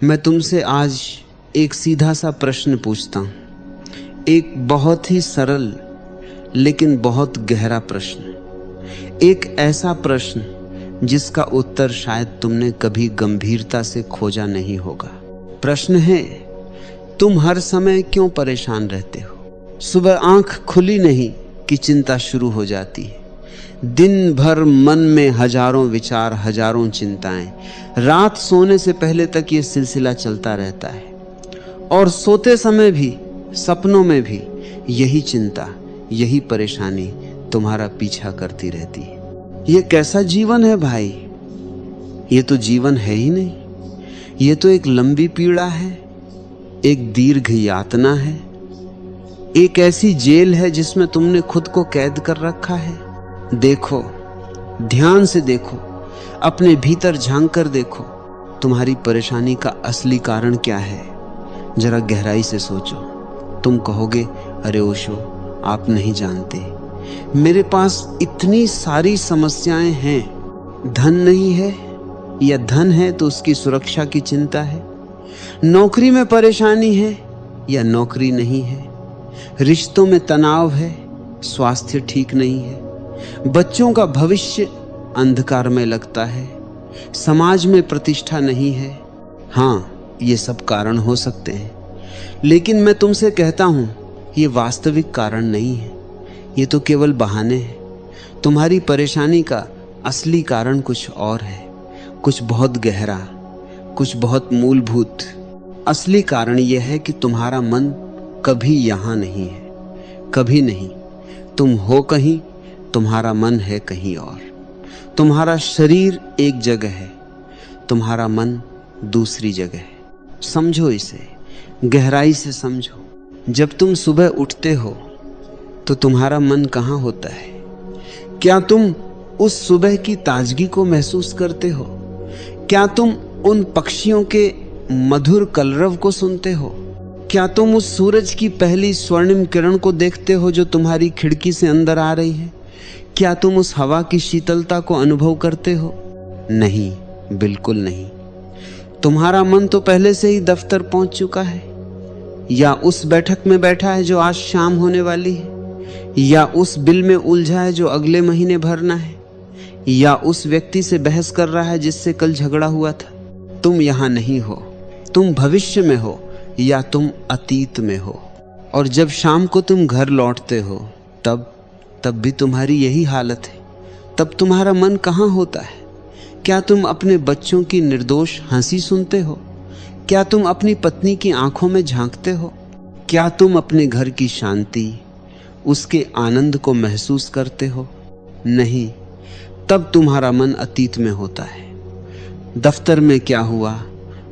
मैं तुमसे आज एक सीधा सा प्रश्न पूछता हूं, एक बहुत ही सरल लेकिन बहुत गहरा प्रश्न, एक ऐसा प्रश्न जिसका उत्तर शायद तुमने कभी गंभीरता से खोजा नहीं होगा। प्रश्न है, तुम हर समय क्यों परेशान रहते हो? सुबह आंख खुली नहीं कि चिंता शुरू हो जाती है। दिन भर मन में हजारों विचार, हजारों चिंताएं। रात सोने से पहले तक ये सिलसिला चलता रहता है और सोते समय भी, सपनों में भी यही चिंता, यही परेशानी तुम्हारा पीछा करती रहती है। ये कैसा जीवन है भाई? ये तो जीवन है ही नहीं। ये तो एक लंबी पीड़ा है, एक दीर्घ यातना है, एक ऐसी जेल है जिसमें तुमने खुद को कैद कर रखा है। देखो, ध्यान से देखो, अपने भीतर झांक कर देखो, तुम्हारी परेशानी का असली कारण क्या है। जरा गहराई से सोचो। तुम कहोगे, अरे ओशो, आप नहीं जानते, मेरे पास इतनी सारी समस्याएं हैं। धन नहीं है, या धन है तो उसकी सुरक्षा की चिंता है। नौकरी में परेशानी है या नौकरी नहीं है। रिश्तों में तनाव है, स्वास्थ्य ठीक नहीं है। बच्चों का भविष्य अंधकार में लगता है। समाज में प्रतिष्ठा नहीं है। हाँ, ये सब कारण हो सकते हैं, लेकिन मैं तुमसे कहता हूं, ये वास्तविक कारण नहीं है। ये तो केवल बहाने हैं। तुम्हारी परेशानी का असली कारण कुछ और है, कुछ बहुत गहरा, कुछ बहुत मूलभूत। असली कारण यह है कि तुम्हारा मन कभी यहां नहीं है, कभी नहीं। तुम हो कहीं, तुम्हारा मन है कहीं और। तुम्हारा शरीर एक जगह है, तुम्हारा मन दूसरी जगह है। समझो इसे, गहराई से समझो। जब तुम सुबह उठते हो तो तुम्हारा मन कहाँ होता है? क्या तुम उस सुबह की ताजगी को महसूस करते हो? क्या तुम उन पक्षियों के मधुर कलरव को सुनते हो? क्या तुम उस सूरज की पहली स्वर्णिम किरण को देखते हो जो तुम्हारी खिड़की से अंदर आ रही है? क्या तुम उस हवा की शीतलता को अनुभव करते हो? नहीं, बिल्कुल नहीं। तुम्हारा मन तो पहले से ही दफ्तर पहुंच चुका है, या उस बैठक में बैठा है जो आज शाम होने वाली है, या उस बिल में उलझा है जो अगले महीने भरना है, या उस व्यक्ति से बहस कर रहा है जिससे कल झगड़ा हुआ था। तुम यहां नहीं हो, तुम भविष्य में हो या तुम अतीत में हो। और जब शाम को तुम घर लौटते हो तब भी तुम्हारी यही हालत है। तब तुम्हारा मन कहाँ होता है? क्या तुम अपने बच्चों की निर्दोष हंसी सुनते हो? क्या तुम अपनी पत्नी की आंखों में झांकते हो? क्या तुम अपने घर की शांति, उसके आनंद को महसूस करते हो? नहीं, तब तुम्हारा मन अतीत में होता है। दफ्तर में क्या हुआ,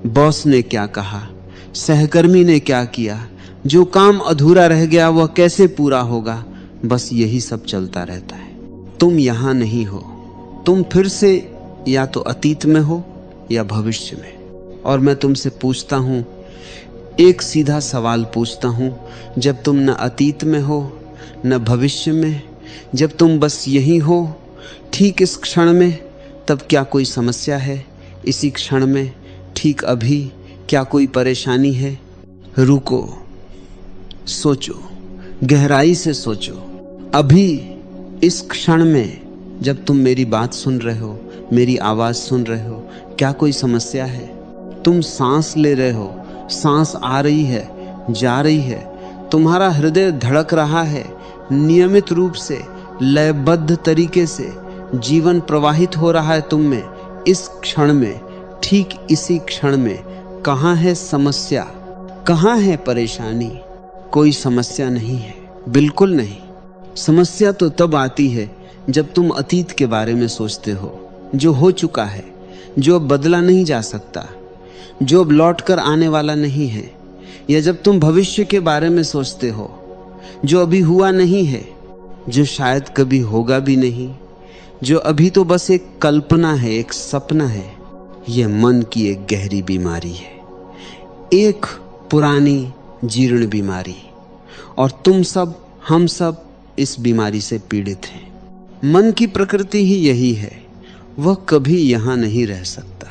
बॉस ने क्या कहा, सहकर्मी ने क्या किया, जो काम अधूरा रह गया वह कैसे पूरा होगा, बस यही सब चलता रहता है। तुम यहां नहीं हो, तुम फिर से या तो अतीत में हो या भविष्य में। और मैं तुमसे पूछता हूं, एक सीधा सवाल पूछता हूं, जब तुम न अतीत में हो न भविष्य में, जब तुम बस यही हो ठीक इस क्षण में, तब क्या कोई समस्या है? इसी क्षण में, ठीक अभी, क्या कोई परेशानी है? रुको, सोचो, गहराई से सोचो। अभी इस क्षण में जब तुम मेरी बात सुन रहे हो, मेरी आवाज सुन रहे हो, क्या कोई समस्या है? तुम सांस ले रहे हो, सांस आ रही है, जा रही है, तुम्हारा हृदय धड़क रहा है, नियमित रूप से, लयबद्ध तरीके से जीवन प्रवाहित हो रहा है तुम में। इस क्षण में, ठीक इसी क्षण में, कहाँ है समस्या? कहाँ है परेशानी? कोई समस्या नहीं है, बिल्कुल नहीं। समस्या तो तब आती है जब तुम अतीत के बारे में सोचते हो, जो हो चुका है, जो अब बदला नहीं जा सकता, जो अब लौट कर आने वाला नहीं है। या जब तुम भविष्य के बारे में सोचते हो, जो अभी हुआ नहीं है, जो शायद कभी होगा भी नहीं, जो अभी तो बस एक कल्पना है, एक सपना है। यह मन की एक गहरी बीमारी है, एक पुरानी जीर्ण बीमारी। और तुम सब, हम सब इस बीमारी से पीड़ित हैं। मन की प्रकृति ही यही है, वह कभी यहां नहीं रह सकता,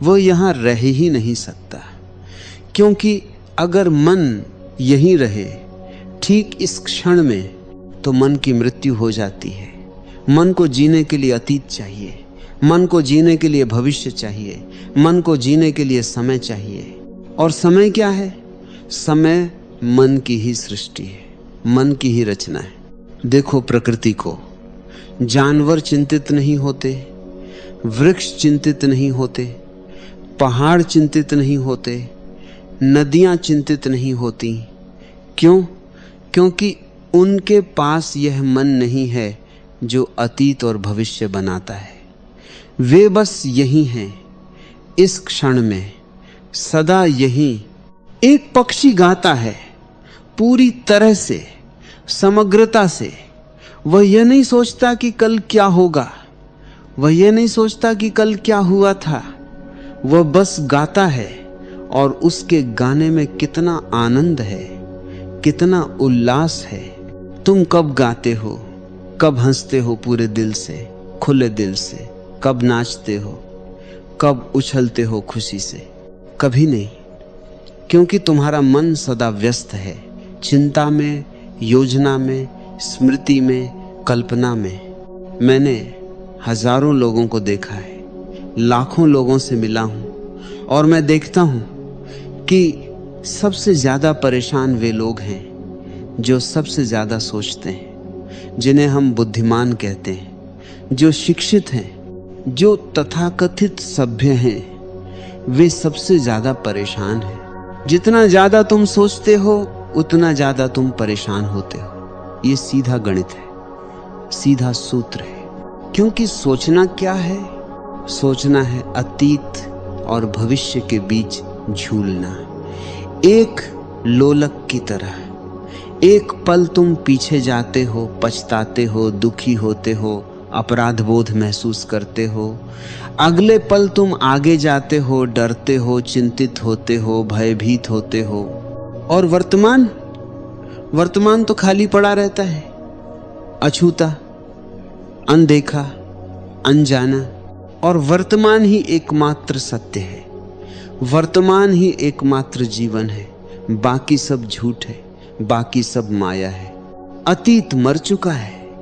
वो यहां रह ही नहीं सकता, क्योंकि अगर मन यहीं रहे ठीक इस क्षण में, तो मन की मृत्यु हो जाती है। मन को जीने के लिए अतीत चाहिए, मन को जीने के लिए भविष्य चाहिए, मन को जीने के लिए समय चाहिए। और समय क्या है? समय मन की ही सृष्टि है, मन की ही रचना है। देखो प्रकृति को, जानवर चिंतित नहीं होते, वृक्ष चिंतित नहीं होते, पहाड़ चिंतित नहीं होते, नदियां चिंतित नहीं होती। क्यों? क्योंकि उनके पास यह मन नहीं है जो अतीत और भविष्य बनाता है। वे बस यही हैं, इस क्षण में, सदा यही। एक पक्षी गाता है पूरी तरह से, समग्रता से। वह यह नहीं सोचता कि कल क्या होगा, वह यह नहीं सोचता कि कल क्या हुआ था। वह बस गाता है, और उसके गाने में कितना आनंद है, कितना उल्लास है। तुम कब गाते हो, कब हंसते हो पूरे दिल से, खुले दिल से? कब नाचते हो, कब उछलते हो खुशी से? कभी नहीं, क्योंकि तुम्हारा मन सदा व्यस्त है, चिंता में, योजना में, स्मृति में, कल्पना में। मैंने हजारों लोगों को देखा है, लाखों लोगों से मिला हूं, और मैं देखता हूं कि सबसे ज्यादा परेशान वे लोग हैं जो सबसे ज्यादा सोचते हैं, जिन्हें हम बुद्धिमान कहते हैं, जो शिक्षित हैं, जो तथाकथित सभ्य हैं। वे सबसे ज्यादा परेशान हैं। जितना ज्यादा तुम सोचते हो, उतना ज्यादा तुम परेशान होते हो। ये सीधा गणित है, सीधा सूत्र है। क्योंकि सोचना क्या है? सोचना है अतीत और भविष्य के बीच झूलना, एक लोलक की तरह। एक पल तुम पीछे जाते हो, पछताते हो, दुखी होते हो, अपराध बोध महसूस करते हो। अगले पल तुम आगे जाते हो, डरते हो, चिंतित होते हो, भयभीत होते हो। और वर्तमान तो खाली पड़ा रहता है, अछूता, अनदेखा, अनजाना। और वर्तमान ही एकमात्र सत्य है, वर्तमान ही एकमात्र जीवन है। बाकी सब झूठ है, बाकी सब माया है। अतीत मर चुका है,